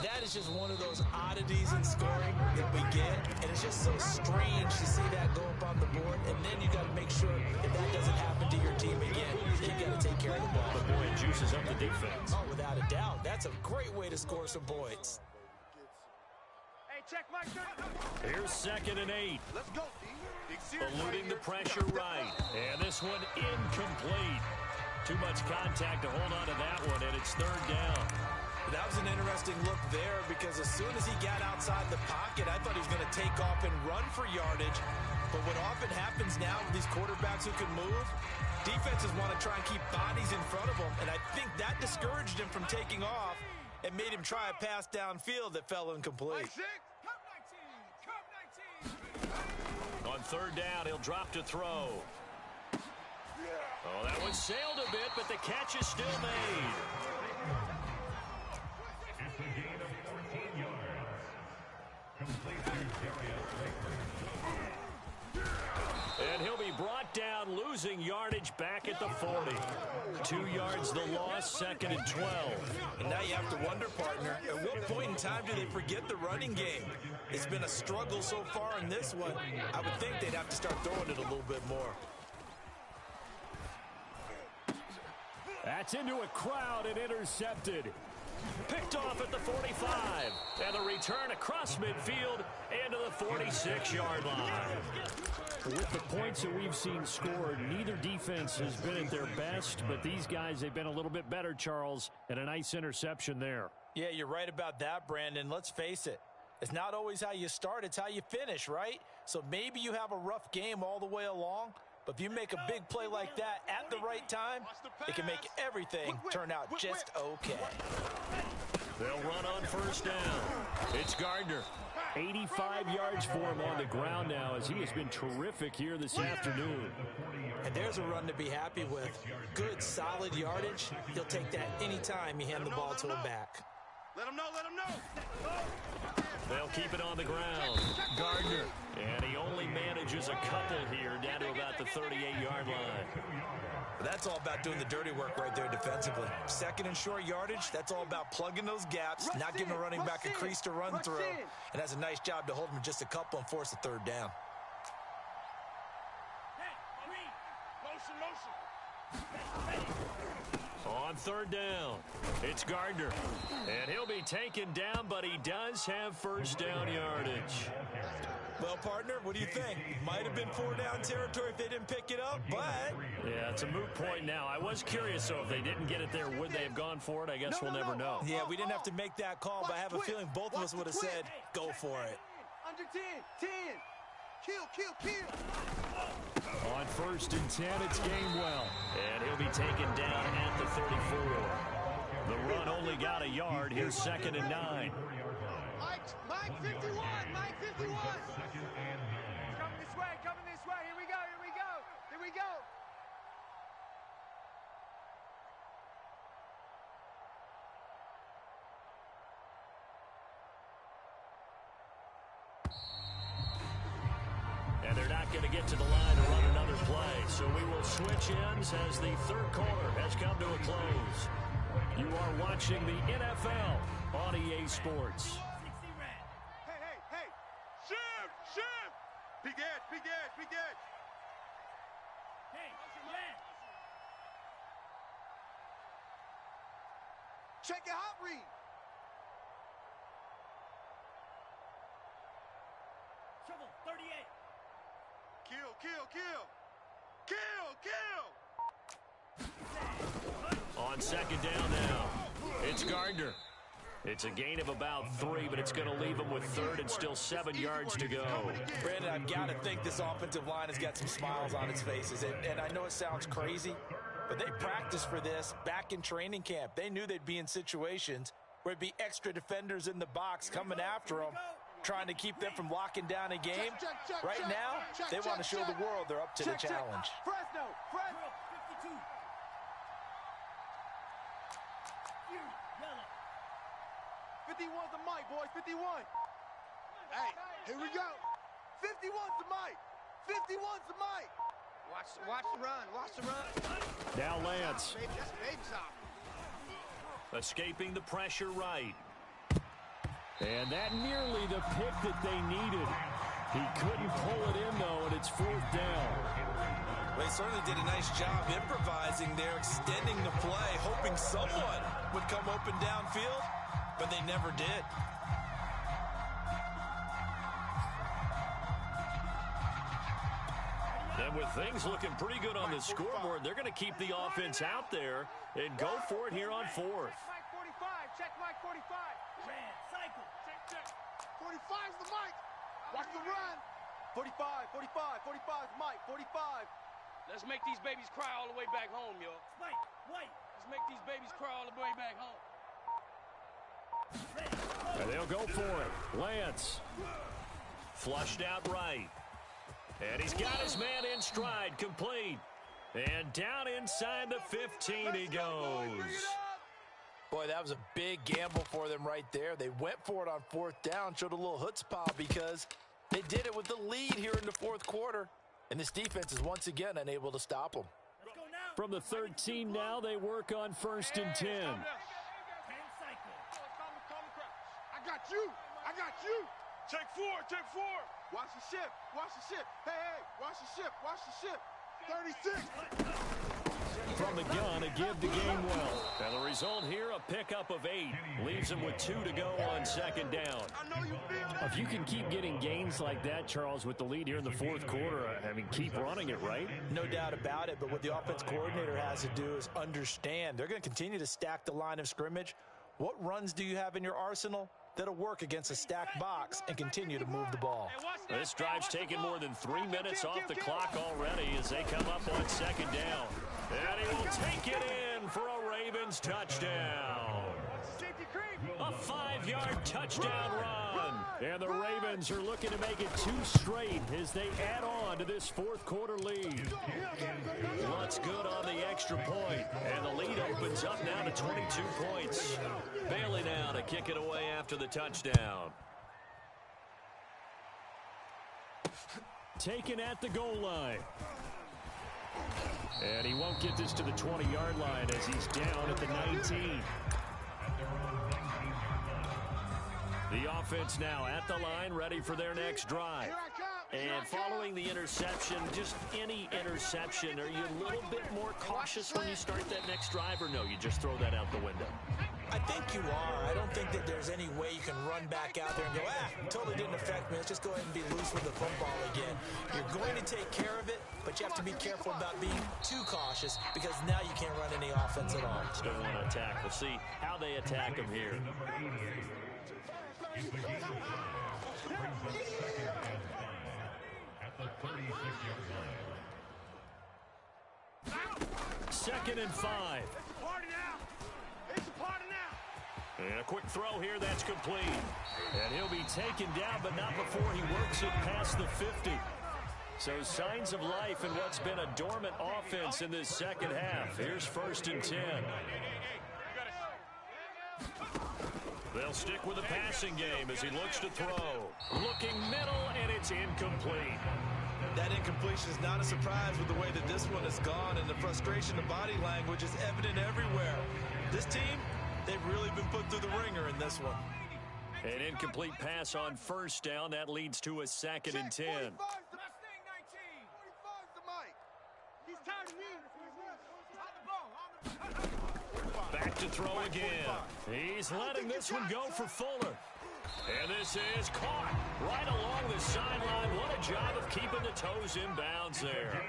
That is just one of those oddities in scoring that we get, and it's just so strange to see that go up on the board, and then you got to make sure if that doesn't happen to your team again, you got to take care of the ball. But boy, it juices up the defense. Oh, without a doubt. That's a great way to score some points. Hey, check Mike. Here's 2nd and 8. Let's go, Dixon. Eluding the pressure right. And this one incomplete. Too much contact to hold on to that one, and it's 3rd down. That was an interesting look there because as soon as he got outside the pocket, I thought he was going to take off and run for yardage. But what often happens now with these quarterbacks who can move, defenses want to try and keep bodies in front of them, and I think that discouraged him from taking off and made him try a pass downfield that fell incomplete. On 3rd down, he'll drop to throw. Oh, that one sailed a bit, but the catch is still made. It's a gain of 14 yards. Complete to Darius. And he'll be brought down, losing yardage back at the 40. 2 yards the loss, 2nd and 12. And now you have to wonder, partner, at what point in time do they forget the running game? It's been a struggle so far in this one. I would think they'd have to start throwing it a little bit more. That's into a crowd and intercepted. Picked off at the 45. And the return across midfield and to the 46-yard line. With the points that we've seen scored, neither defense has been at their best, but these guys, they've been a little bit better, Charles, and a nice interception there. Yeah, you're right about that, Brandon. Let's face it. It's not always how you start, it's how you finish, right? So maybe you have a rough game all the way along, but if you make a big play like that at the right time, it can make everything turn out just okay. They'll run on 1st down. It's Gardner. 85 yards for him on the ground now as he has been terrific here this afternoon. And there's a run to be happy with. Good, solid yardage. He'll take that anytime you hand the ball to him back. Let him know, let him know. They'll keep it on the ground. Gardner. And he only manages a couple here down to about the 38-yard line. That's all about doing the dirty work right there defensively. 2nd and short yardage, that's all about plugging those gaps, not giving a running back a crease to run through. And that's a nice job to hold him just a couple and force a 3rd down. On 3rd down, it's Gardner. And he'll be taken down, but he does have 1st down yardage. Well, partner, what do you think? Might have been 4-down territory if they didn't pick it up, but... Yeah, it's a moot point now. I was curious, so if they didn't get it there, would they have gone for it? I guess we'll never know. Yeah, we didn't have to make that call, but I have a feeling both of us would have said, go for it. Under 10, 10. Kill. On 1st and 10, it's Gainwell. And he'll be taken down at the 34. The run only got a yard. Here's 2nd and 9. Mike 51, Mike 51. Coming this way. Here we go. And they're not going to get to the line to run another play. So we will switch ends as the 3rd quarter has come to a close. You are watching the NFL on EA Sports. Hey. Shoot. Big edge, big edge. Hey, man. Check it, hot read. Trouble, 38. Kill, kill, kill. Kill, kill. On second down now, it's Gardner. It's a gain of about 3, but it's going to leave him with third and still 7 yards to go. Brandon, I've got to think this offensive line has got some smiles on its faces. And I know it sounds crazy, but they practiced for this back in training camp. They knew they'd be in situations where it'd be extra defenders in the box coming after them, trying to keep them from locking down a game. Right now, they want to show the world they're up to the challenge. Fresno, Fresno. 52. Yellow. 51's the mic, boys. 51. Hey, here we go. 51's the mic. 51's the mic. Watch the run. Watch the run. Now Lance. That's baby stop. Escaping the pressure right. And that nearly the pick that they needed. He couldn't pull it in, though, and it's 4th down. They certainly did a nice job improvising there, extending the play, hoping someone would come open downfield, but they never did. And with things looking pretty good on the scoreboard, they're going to keep the offense out there and go for it here on 4th. Mike 45. Check Mike 45. Ran, cycle. Check. 45's the mic. Watch the run. 45, 45, 45's Mike. 45. Let's make these babies cry all the way back home, yo. Spike, wait. Let's make these babies cry all the way back home. And they'll go for it. Lance. Flushed out right. And he's got his man in stride, complete. And down inside the 15 he goes. Boy, that was a big gamble for them right there. They went for it on 4th down, showed a little chutzpah because they did it with the lead here in the 4th quarter. And this defense is once again unable to stop them. From the 13 now, they work on 1st and 10. I got you. I got you. Take 4. Take 4. Watch the ship. Watch the ship. Hey, hey. Watch the ship. Watch the ship. 36. From the gun, a give the game well. And the result here, a pickup of 8. Leaves him with 2 to go on second down. I know you feel that. If you can keep getting gains like that, Charles, with the lead here in the 4th quarter, I mean, keep running it, right? No doubt about it, but what the offense coordinator has to do is understand. They're going to continue to stack the line of scrimmage. What runs do you have in your arsenal that'll work against a stacked box and continue to move the ball? This drive's taken more than 3 minutes off the clock already as they come up on second down. And he will take it in for a Ravens touchdown. A 5-yard touchdown run. And the Ravens are looking to make it 2 straight as they add on to this 4th quarter lead. What's good on the extra point. And the lead opens up now to 22 points. Bailey now to kick it away after the touchdown. Taken at the goal line. And he won't get this to the 20-yard line as he's down at the 19. The offense now at the line, ready for their next drive. And following the interception, just any interception, are you a little bit more cautious when you start that next drive, or no, you just throw that out the window? I think you are. I don't think that there's any way you can run back out there and go, totally didn't affect me. Let's just go ahead and be loose with the football again. You're going to take care of it, but you have to be careful about being too cautious because now you can't run any offense at all. Still want to attack. We'll see how they attack him here. Second and 5. Party now. It's a party now. And a quick throw here, that's complete. And he'll be taken down, but not before he works it past the 50. So signs of life in what's been a dormant offense in this second half. Here's 1st and 10. They'll stick with the passing game as he looks to throw. Looking middle, and it's incomplete. That incompletion is not a surprise with the way that this one has gone, and the frustration of body language is evident everywhere. This team, they've really been put through the ringer in this one. An incomplete pass on 1st down. That leads to a 2nd and 10. to throw again. He's letting this one go for Fuller. And this is caught right along the sideline. What a job of keeping the toes in bounds there.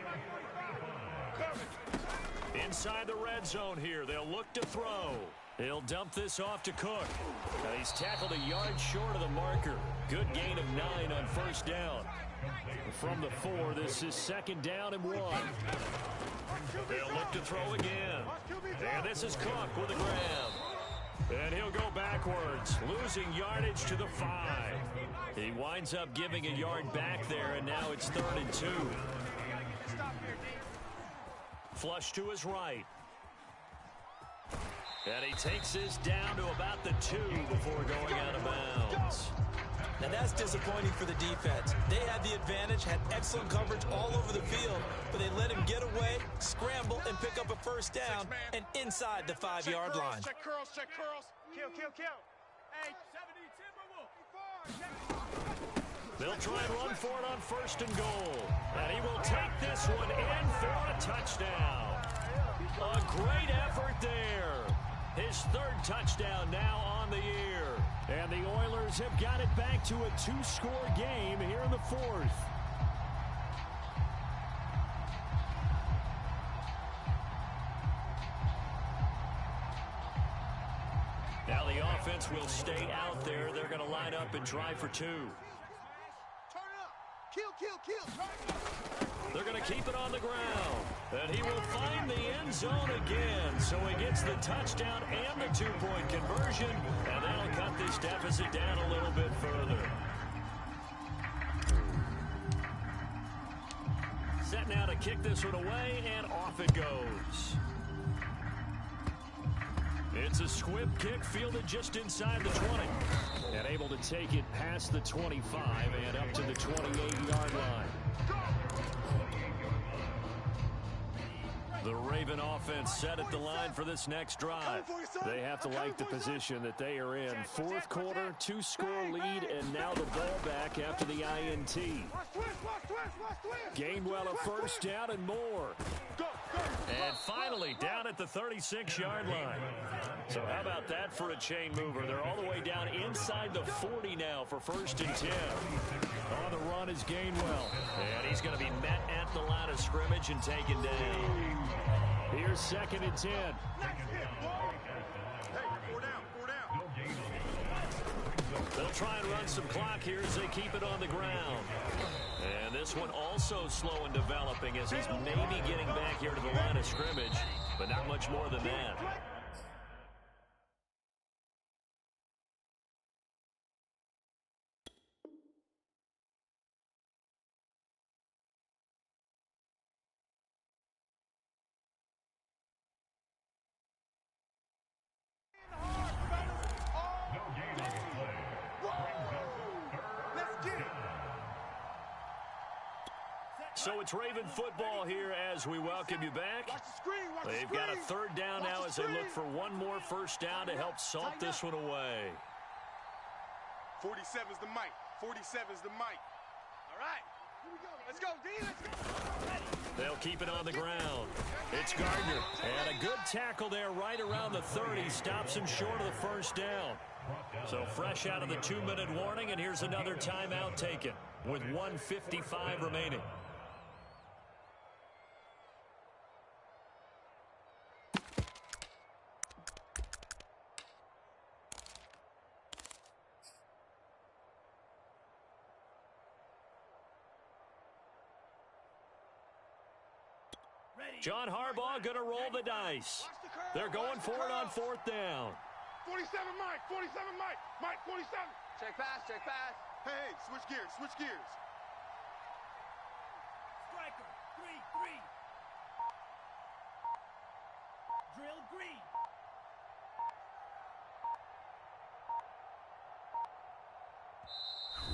Inside the red zone here, they'll look to throw. He'll dump this off to Cook. Now he's tackled a yard short of the marker. Good gain of 9 on first down. From the 4, this is second down and 1. They'll look to throw again. And this is Cook with a grab. And he'll go backwards, losing yardage to the 5. He winds up giving a yard back there, and now it's 3rd and 2. Flush to his right. And he takes this down to about the 2 before going out of bounds. Now that's disappointing for the defense. They had the advantage, had excellent coverage all over the field, but they let him get away, scramble, and pick up a first down, and inside the 5-yard line. Check curls, check curls. Kill, kill, kill. Hey, 70 Timberwolf. They'll try and run for it on 1st and goal. And he will take this one in for a touchdown. A great effort there. His 3rd touchdown now on the year. And the Oilers have got it back to a 2-score game here in the 4th. Now the offense will stay out there. They're going to line up and try for 2. Turn it up. Kill, kill, kill. They're going to keep it on the ground. And he will find the end zone again. So he gets the touchdown and the 2-point conversion. And that'll cut this deficit down a little bit further. Set now to kick this one away, and off it goes. It's a squib kick fielded just inside the 20. And able to take it past the 25 and up to the 28-yard line. The Raven offense set at the line for this next drive. They have to like the position that they are in. 4th quarter, 2-score lead, and now the ball back after the INT. Gainwell a first down and more. And finally down at the 36-yard line. So how about that for a chain mover? They're all the way down inside the 40 now for 1st and 10. On the run is Gainwell. And he's going to be met at the line of scrimmage and taken down. Here's 2nd and 10. They'll try and run some clock here as they keep it on the ground. And this one also slow in developing as he's maybe getting back here to the line of scrimmage, but not much more than that. So it's Raven football here as we welcome you back. They've got a 3rd down now as they look for one more first down to help salt this one away. 47's the mic. 47's the mic. All right. Here we go. Let's go, D. Let's go. They'll keep it on the ground. It's Gardner. And a good tackle there right around the 30. Stops him short of the first down. So fresh out of the 2-minute warning, and here's another timeout taken with 1:55 remaining. John Harbaugh going to roll the dice. They're going for it on 4th down. 47 Mike, 47 Mike, Mike 47. Check pass, check pass. Hey, switch gears, switch gears. Striker, 3-3. Drill green.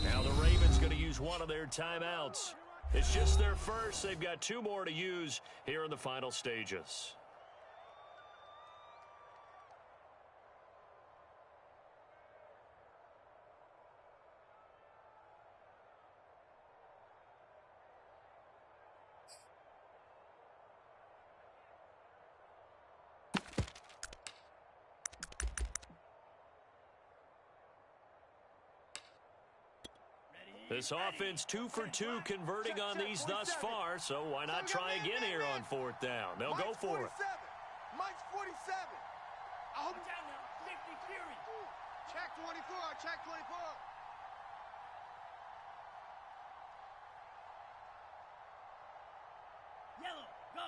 Now the Ravens going to use one of their timeouts. It's just their first. They've got 2 more to use here in the final stages. This offense 2 for 2 converting on these thus far, so why not try again here on 4th down? They'll go for it. Mike's 47. I hope down now. Safety clearing. Check 24. Check 24. Yellow, go.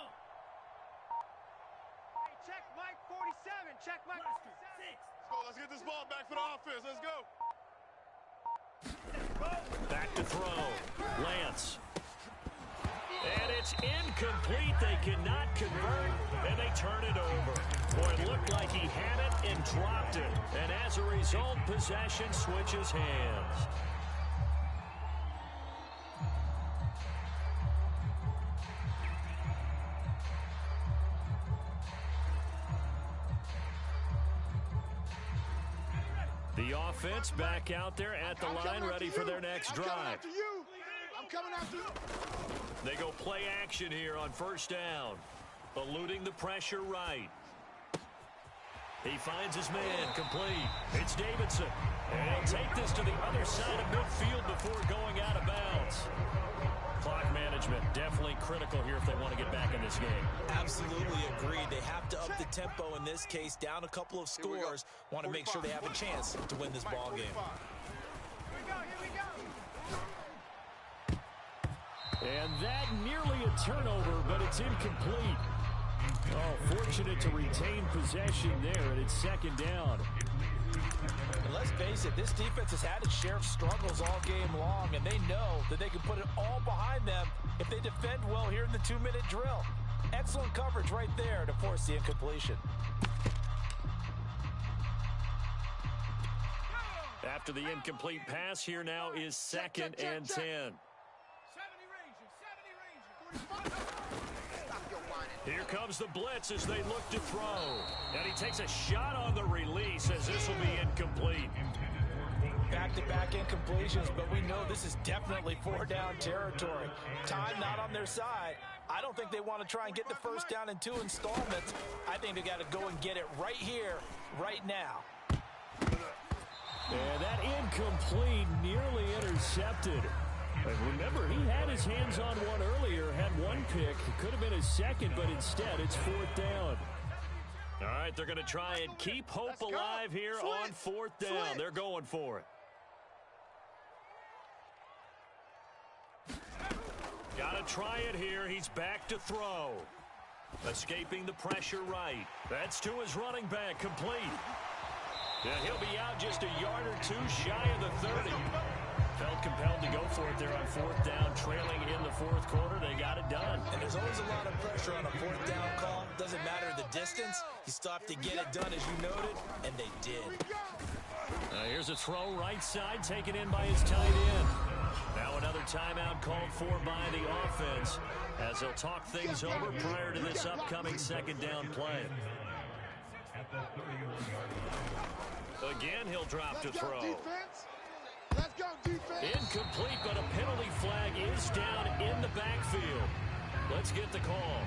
Hey, check Mike 47. Check Mike 47. 6. Let's get this ball back for the offense. Let's go. Back to throw. Lance. And it's incomplete. They cannot convert, and they turn it over. Boy, it looked like he had it and dropped it. And as a result, possession switches hands. The offense back out there at the line, ready for their next drive. I'm coming after you. They go play action here on 1st down. Eluding the pressure right. He finds his man complete. It's Davidson. And he'll take this to the other side of midfield before going out of bounds. Clock management definitely critical here if they want to get back in this game. Absolutely agreed. They have to up the tempo in this case, down a couple of scores. Want to make sure they have a chance to win this ball game. Here we go. And that nearly a turnover, but it's incomplete. Oh, fortunate to retain possession there, and it's 2nd down. And let's face it, this defense has had its share of struggles all game long, and they know that they can put it all behind them if they defend well here in the 2-minute drill. Excellent coverage right there to force the incompletion. After the incomplete pass, here now is 2nd and 10. Here comes the blitz as they look to throw. And he takes a shot on the release as this will be incomplete. Back-to-back incompletions, but we know this is definitely 4-down territory. Time not on their side. I don't think they want to try and get the 1st down in 2 installments. I think they got to go and get it right here, right now. And that incomplete, nearly intercepted. And remember, he had his hands on one earlier, had one pick. It could have been his 2nd, but instead it's 4th down. All right, they're going to try and keep hope alive here on 4th down. They're going for it. Got to try it here. He's back to throw. Escaping the pressure right. That's to his running back, complete. And he'll be out just a yard or 2 shy of the 30. Felt compelled to go for it there on 4th down, trailing in the 4th quarter. They got it done. And there's always a lot of pressure on a 4th down call. Doesn't matter the distance. You still have to get it done, as you noted, and they did. Here's a throw right side, taken in by his tight end. Now another timeout called for by the offense as they'll talk things over prior to this upcoming 2nd down play. Again, he'll drop to throw. Let's go, defense. Incomplete, but a penalty flag is down in the backfield. Let's get the call.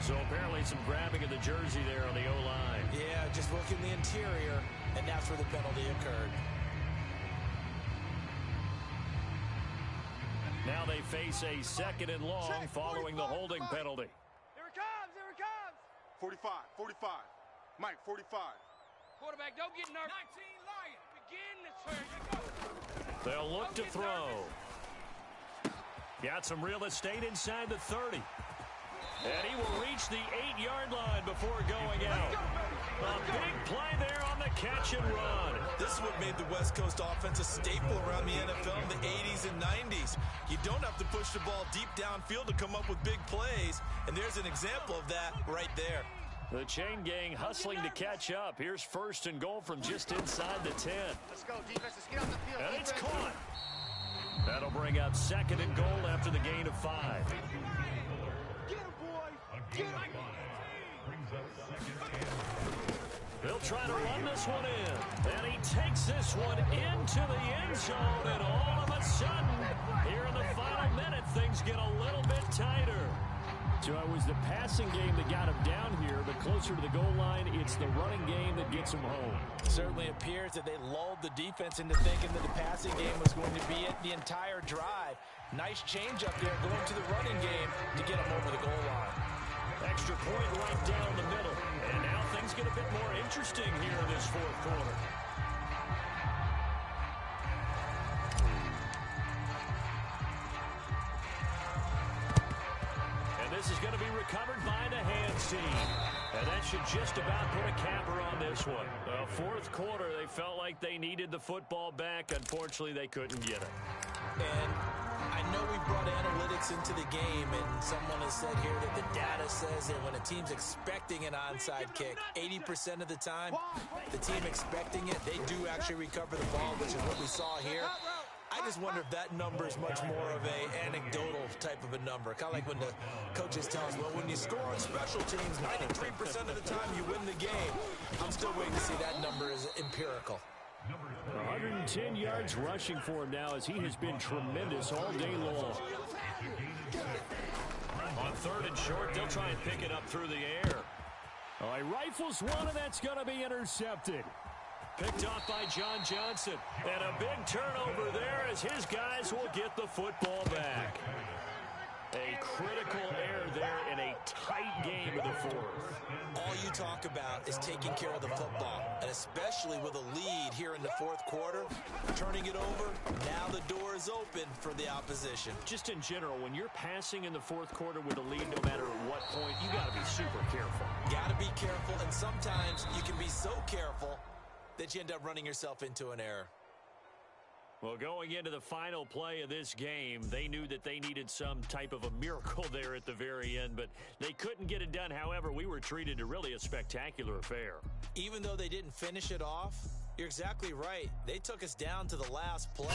So apparently some grabbing of the jersey there on the O-line. Yeah, just working the interior, and that's where the penalty occurred. Now they face a 2nd and long following the holding penalty. Here it comes, here it comes. 45, 45. Mike, 45. Quarterback, don't get nervous. 19 Lions. Begin the turn. They'll look to throw. Got some real estate inside the 30. And he will reach the 8-yard line before going out. A big play there on the catch and run. This is what made the West Coast offense a staple around the NFL in the 80s and 90s. You don't have to push the ball deep downfield to come up with big plays, and there's an example of that right there. The chain gang hustling to catch up. Here's 1st and goal from just inside the 10. Let's go, defense. Let's get on the field. And it's caught. That'll bring up 2nd and goal after the gain of 5. Get him, boy. Get him. They'll try to run this one in. And he takes this one into the end zone. And all of a sudden, here in the final minute, things get a little bit tighter. So it was the passing game that got him down here, but closer to the goal line, it's the running game that gets him home. Certainly appears that they lulled the defense into thinking that the passing game was going to be it the entire drive. Nice change up there going to the running game to get him over the goal line. Extra point right down the middle. And now things get a bit more interesting here in this fourth quarter. This is going to be recovered by the hands team. And that should just about put a capper on this one. Fourth quarter, they felt like they needed the football back. Unfortunately, they couldn't get it. And I know we brought analytics into the game, and someone has said here that the data says that when a team's expecting an onside kick, 80% of the time, the team expecting it, they do actually recover the ball, which is what we saw here. I just wonder if that number is much more of a anecdotal type of a number. Kind of like when the coaches tell us, well, when you score on special teams, 93% of the time you win the game. I'm still waiting to see that number is empirical. 110 yards rushing for him now as he has been tremendous all day long. On third and short, they'll try and pick it up through the air. All right, rifles one, and that's going to be intercepted. Picked off by John Johnson. And a big turnover there as his guys will get the football back. A critical error there in a tight game of the fourth. All you talk about is taking care of the football, and especially with a lead here in the fourth quarter, turning it over, now the door is open for the opposition. Just in general, when you're passing in the fourth quarter with a lead, no matter at what point, you got to be super careful. Got to be careful, and sometimes you can be so careful that you end up running yourself into an error. Well, going into the final play of this game, they knew that they needed some type of a miracle there at the very end, but they couldn't get it done. However, we were treated to really a spectacular affair. Even though they didn't finish it off, you're exactly right. They took us down to the last play.